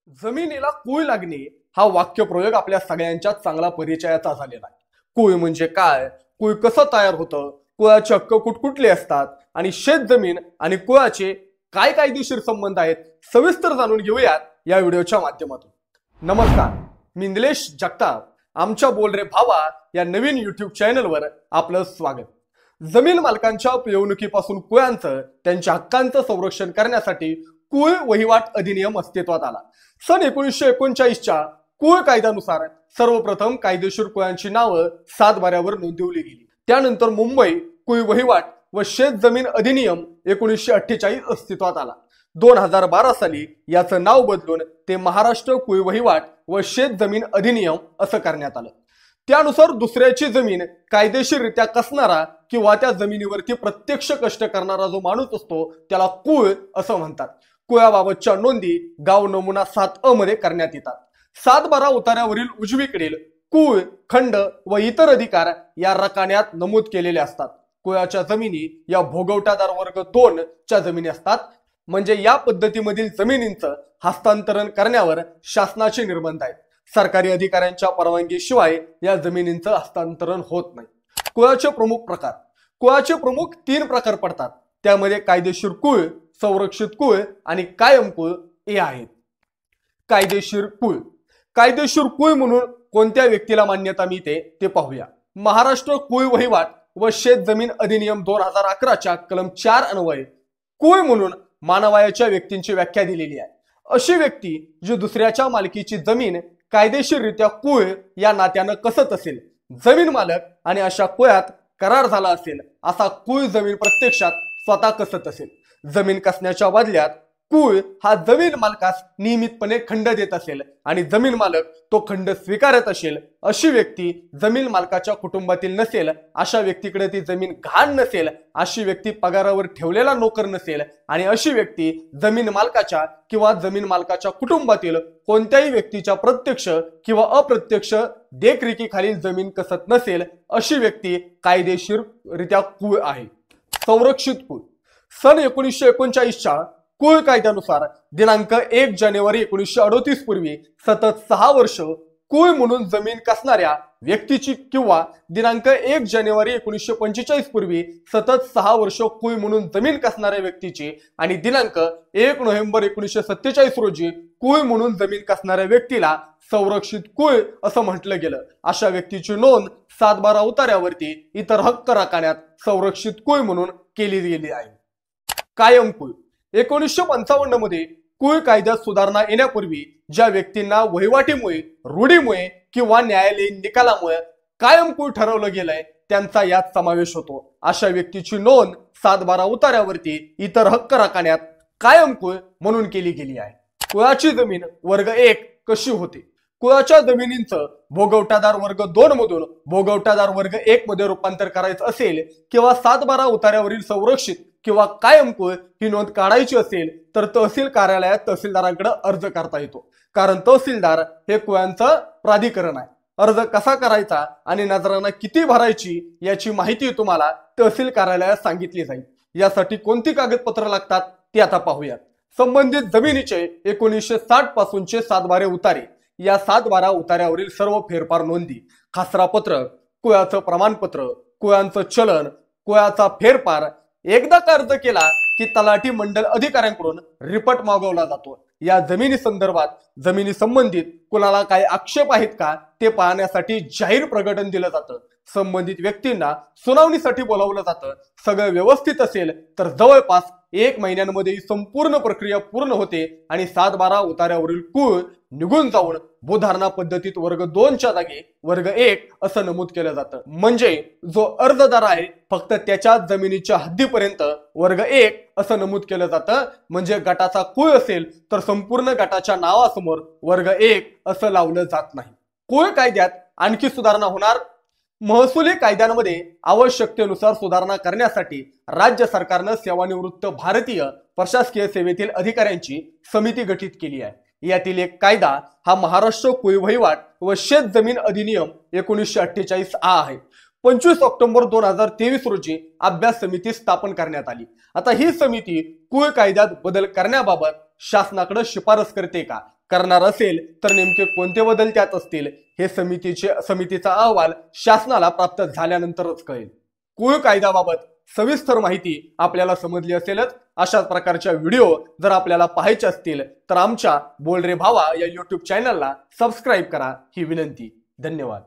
जमिनीला कुळ लागणे हा वाक्यप्रयोग आपल्या सगळ्यांच्या चांगला परिचयाचा झालेला आहे। कुळ म्हणजे काय, कुळ कसं तयार होतं, कुळाचे हक्क कुठकुठले असतात आणि शेत जमीन आणि कुळाचे काय कायदेशीर संबंध आहेत, सविस्तर जाणून घेऊयात या व्हिडिओच्या माध्यमातून। नमस्कार, मी निलेश जगताप, आमच्या बोल रे भावा या नवीन YouTube चॅनलवर आपलं स्वागत। जमीन मालकांच्या पिळवणुकीपासून कुळांचं त्यांच्या हक्कांचं संरक्षण करण्यासाठी कुळ वहिवाट अधिनियम अस्तित्वात आला। सन 1939च्या कुळ कायद्यानुसार सर्वप्रथम कायदेशीर कुळांची नावं सातबाऱ्यावर नोंदवली गेली। त्यानंतर मुंबई कुळ वहिवाट व शेत जमीन अधिनियम 1948 अस्तित्वात आला। 2012 साली याचं नाव बदलून ते महाराष्ट्र कुळ वहिवाट व शेत जमीन अधिनियम असं करण्यात आलं। त्यानुसार दुसऱ्याची जमीन कायदेशीररित्या कसणारा किंवा त्या जमिनीवरती प्रत्यक्ष कष्ट करणारा जो माणूस असतो त्याला कुळ असं म्हणतात। कुळाबाबतच्या नोंदी गाव नमुना 7अ मध्ये करण्यात येतात। 7/12 उतार्यावरील उजवीकडील कुळ, खंड व इतर अधिकार या रकान्यात नमूद केलेले असतात। कुळाच्या जमिनी या भोगवटादार वर्ग 2 च्या जमिनी असतात। म्हणजे या पद्धतीमधील जमिनींचं हस्तांतरण करण्यावर शासनाचे निर्बंध आहेत। सरकारी अधिकाऱ्यांच्या परवानगीशिवाय या जमिनींचं हस्तांतरण होत नाही। कुळाचे प्रमुख प्रकार, कुळाचे प्रमुख 3 प्रकार पडतात। त्यामध्ये कायदेशीर कुळ, संरक्षित कुळ आणि कायम कुळ हे आहेत। कायदेशीर कुळ, कायदेशीर कुळ म्हणून कोणत्या व्यक्तीला मान्यता मिळते ते पाहूया। महाराष्ट्र कुळ वहिवाट व शेत जमीन अधिनियम 2011च्या कलम 4 अन्वये कुळ म्हणून मानवाच्या व्यक्तींची व्याख्या दिलेली आहे। अशी व्यक्ती जी दुसऱ्याच्या मालकीची जमीन कायदेशीररित्या कुळ या नात्यानं कसत असेल, जमीन मालक आणि अशा कुळात करार झाला असेल, असा कुळ जमीन प्रत्यक्षात स्वतः कसत असेल। जमीन कसण्याच्या बदल्यात कुळ हा जमीन मालकास नियमितपणे खंड देत असेल आणि जमीन मालक तो खंड स्वीकारत असेल, अशी व्यक्ती जमीन मालकाच्या कुटुंबातील नसेल, अशा व्यक्तीकडे ती जमीन घाण नसेल, अशी व्यक्ती पगारावर ठेवलेला नोकर नसेल आणि अशी व्यक्ती जमीन मालकाच्या किंवा जमीन मालकाच्या कुटुंबातील कोणत्याही व्यक्तीच्या प्रत्यक्ष किंवा अप्रत्यक्ष देखरेखीखालील जमीन कसत नसेल, अशी व्यक्ती कायदेशीररित्या कुळ आहे। संरक्षित कुळ, सन 1939च्या कुळ कायद्यानुसार दिनांक 1 जानेवारी 1938 पूर्वी सतत 6 वर्ष कुळ म्हणून जमीन कसणाऱ्या व्यक्तीची किंवा दिनांक 1 जानेवारी 1945 पूर्वी सतत 6 वर्ष कुळ म्हणून जमीन कसणाऱ्या व्यक्तीची आणि दिनांक 1 नोव्हेंबर 1947 रोजी कुळ म्हणून जमीन कसणाऱ्या व्यक्तीला संरक्षित कुळ असं म्हटलं गेलं। अशा व्यक्तीची नोंद 7/12 उतार्यावरती इतर हक्क राखण्यात संरक्षित कुळ म्हणून केली गेली आहे। कायम कुळ, 1955 मध्ये कुळ कायद्यात सुधारणा येण्यापूर्वी ज्या व्यक्तींना वहिवाटीमुळे, रूढीमुळे किंवा न्यायालयीन निकालामुळे कायम कुळ ठरवलं गेलंय त्यांचा यात समावेश होतो। अशा व्यक्तीची नोंद 7/12 उतार्यावरती इतर हक्क राखण्यात कायम कुळ म्हणून केली गेली आहे। कुळाची जमीन वर्ग 1 कशी होते? कुळाच्या जमिनींचं भोगवटादार वर्ग 2 मधून भोगवटादार वर्ग 1 मध्ये रूपांतर करायचं असेल किंवा 7/12 उतार्यावरील संरक्षित किंवा कायम कुळ ही नोंद काढायची असेल तर तहसील कार्यालयात तहसीलदारांकडे अर्ज करता येतो, कारण तहसीलदार हे कुळांचं प्राधिकरण आहे। अर्ज कसा करायचा आणि नजराना किती भरायची याची माहिती तुम्हाला तहसील कार्यालयात सांगितली जाईल। यासाठी कोणती कागदपत्र लागतात ते आता पाहूयात। संबंधित जमिनीचे 1960 पासूनचे 7/12 उतारे, या 7/12 उतार्यावरील सर्व फेरफार नोंदी, खासरापत्र, कुळाचं प्रमाणपत्र, कुळांचं चलन, कुळाचा फेरफार एकदा अर्ज केला की तलाठी मंडल अधिकाऱ्यांकडून रिपोर्ट मागवला जातो। या जमिनी संदर्भात जमिनी संबंधित कुणाला काही आक्षेप आहेत का ते पाहण्यासाठी जाहीर प्रकटन दिलं जातं। संबंधित व्यक्तींना सुनावणीसाठी बोलावलं जातं। सगळं व्यवस्थित असेल तर जवळपास 1 महिन्यांमध्ये ही संपूर्ण प्रक्रिया पूर्ण होते आणि 7/12 उतार्यावरील कुळ निघून जाऊन भूधारणा पद्धतीत वर्ग 2 च्या जागी वर्ग 1 असं नमूद केलं जातं। म्हणजे जो अर्जदार आहे फक्त त्याच्या जमिनीच्या हद्दीपर्यंत वर्ग 1 असं नमूद केलं जातं। म्हणजे गटाचा कुळ असेल तर संपूर्ण गटाच्या नावासमोर वर्ग 1 असं लावलं जात नाही। कुळ कायद्यात आणखी सुधारणा होणार। महसुली कायद्यांमध्ये आवश्यकतेनुसार सुधारणा करण्यासाठी राज्य सरकारनं सेवानिवृत्त भारतीय प्रशासकीय सेवेतील अधिकाऱ्यांची समिती गठीत केली आहे। यातील एक कायदा हा महाराष्ट्र कुळ वहिवाट व शेत जमीन अधिनियम 1948 आहे। 25 ऑक्टोबर 2023 रोजी अभ्यास समिती स्थापन करण्यात आली। आता ही समिती कुळ कायद्यात बदल करण्याबाबत शासनाकडे शिफारस करते का करणार असेल तर नेमके कोणते बदल त्यात असतील हे समितीचा अहवाल शासनाला प्राप्त झाल्यानंतरच कळेल. कुळ कायद्याबाबत सविस्तर माहिती आपल्याला समजली असेलच. अशाच प्रकारच्या व्हिडिओ जर आपल्याला पाहायचे असतील तर आमच्या बोल रे भावा या YouTube चॅनलला सबस्क्राईब करा ही विनंती. धन्यवाद.